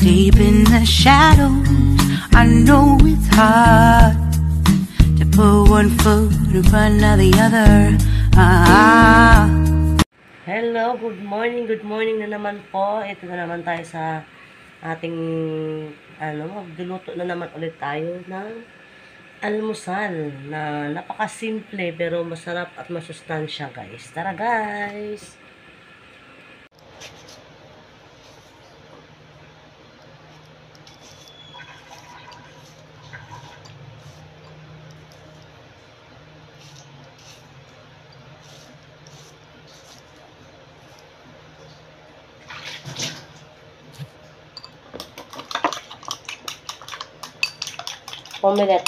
Deep in the shadows, I know it's hard to put one foot in front of the other. Hello, good morning na naman po. Ito na naman tayo sa ating magluluto na naman ulit tayo ng almusal na napakasimple pero masarap at masustansya, guys. Tara, guys! Omelette.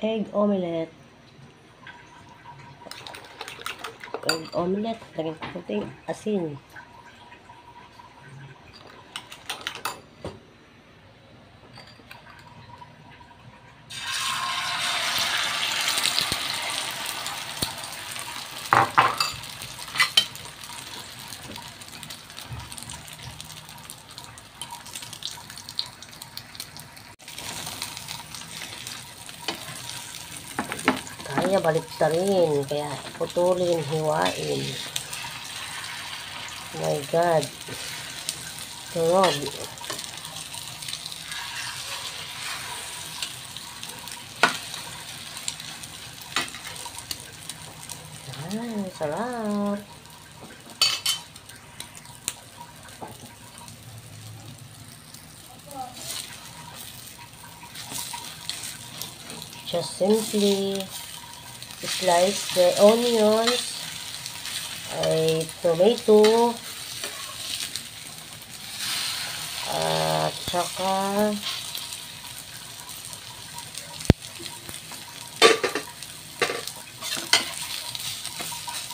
Egg omelette. Egg omelette. Lagyan natin asin. Kaya baliktarin, kaya putulin, hiwain. Oh my God. Tunog. Sarap. Just simply slice the onions, tomato, at saka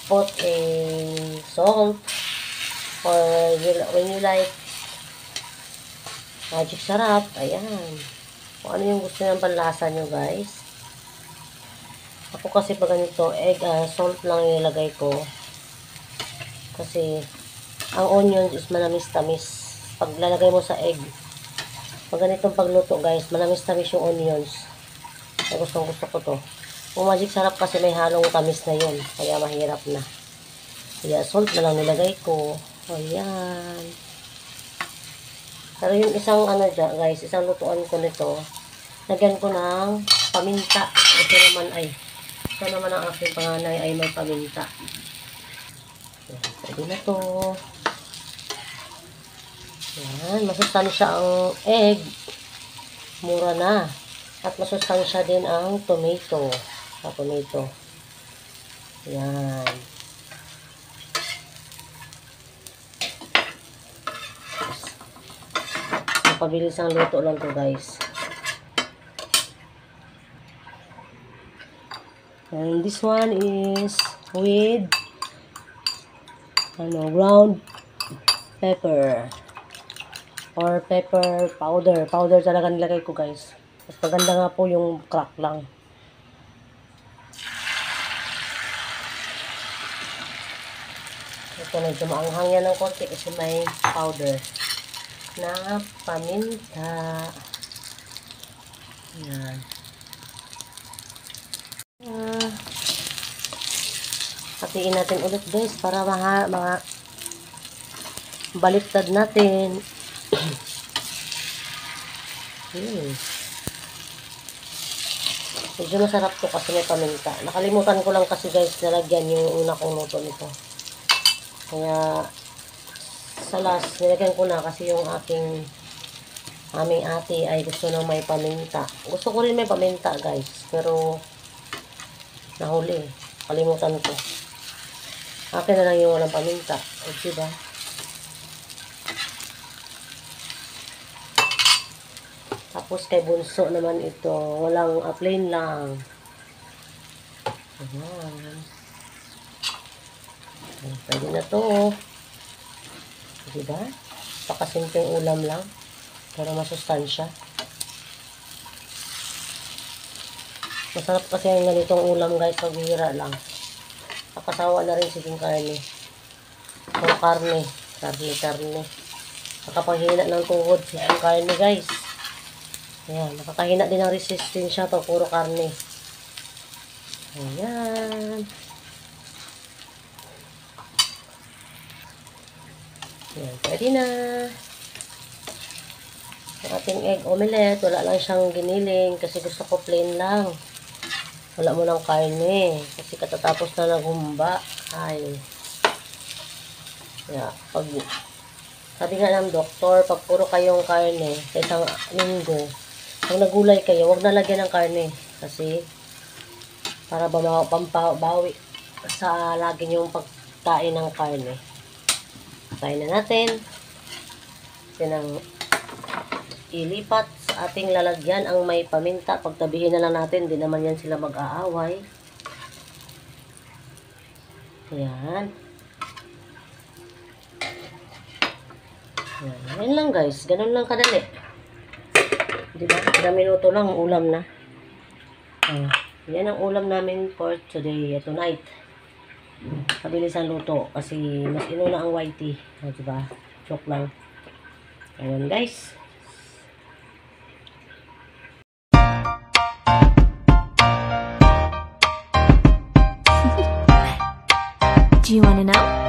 put a salt, or when you like magic sarap. Ayan, kung ano yung gusto ng panlasa nyo, guys. Ako kasi pag ganito, salt lang nilagay ko. Kasi, ang onions is manamis-tamis. Pag lalagay mo sa egg, pag ganitong pagluto, guys, manamis-tamis yung onions. Kaya gustong-gusto ko to. Kung magic sarap kasi may halong tamis na yun. Kaya mahirap na. Kaya salt na lang nilagay ko. Ayan. Pero yung isang dyan, guys, isang lutuan ko nito, lagyan ko ng paminta. Ito naman ang aking panganay ay may paminta. Pwede na to. Yan, masustansya ang egg. Mura na. At masustansya din ang tomato. Yan. Mapabilis ang luto lang to, guys. And this one is with ground pepper or pepper powder. Powder talaga nilagay ko, guys. Mas maganda nga po yung crack lang. Ito, medyo maanghang yan ng konti kasi may powder na paminta. Yan. Hatiin natin ulit, guys, para baliktad natin. Medyo masarap to kasi may paminta. Nakalimutan ko lang kasi, guys, nalagyan yung una kong luto nito. Kaya sa last, nilagyan ko na kasi yung aming ate ay gusto na may paminta. Gusto ko rin may paminta, guys, pero nahuli. Kalimutan ko. Akin na lang yung walang paminta. O, diba? Tapos kay bunso naman ito, walang plain lang. Ayan. Pwede na to. Diba? Pakasimpleng ulam lang. Pero masustansya. Masarap kasi ang ganitong ulam, guys, pagbihira lang. Nakasawa na rin siging karne. Puro karne. Karne. Nakapanghina ng tuhod siging karne, guys. Ayan, nakakahina din ang resistensya pag puro karne. Ayan. Ayan, pwede na. Ang ating egg omelette, wala lang siyang giniling kasi gusto ko plain lang. Wala mo ng karne kasi katatapos na naghumba. Ay. Yeah, sabi nga ng doktor, pag puro kayong karne sa isang linggo, pag nagulay kayo, huwag nalagyan ng karne kasi para pampabawi sa lagi yung pagkain ng karne. Kain na natin. Yan ilipat sa ating lalagyan ang may paminta. Pagtabihin na lang natin, di naman yan sila mag-aaway. Ayan. Ayan lang guys, ganun lang kadali. Diba? 3 minuto lang, ulam na. Yan ang ulam namin for today, tonight. Pabilis ang luto kasi mas inuna ang white tea. Diba? Joke lang. Ayan guys. Do you want to know?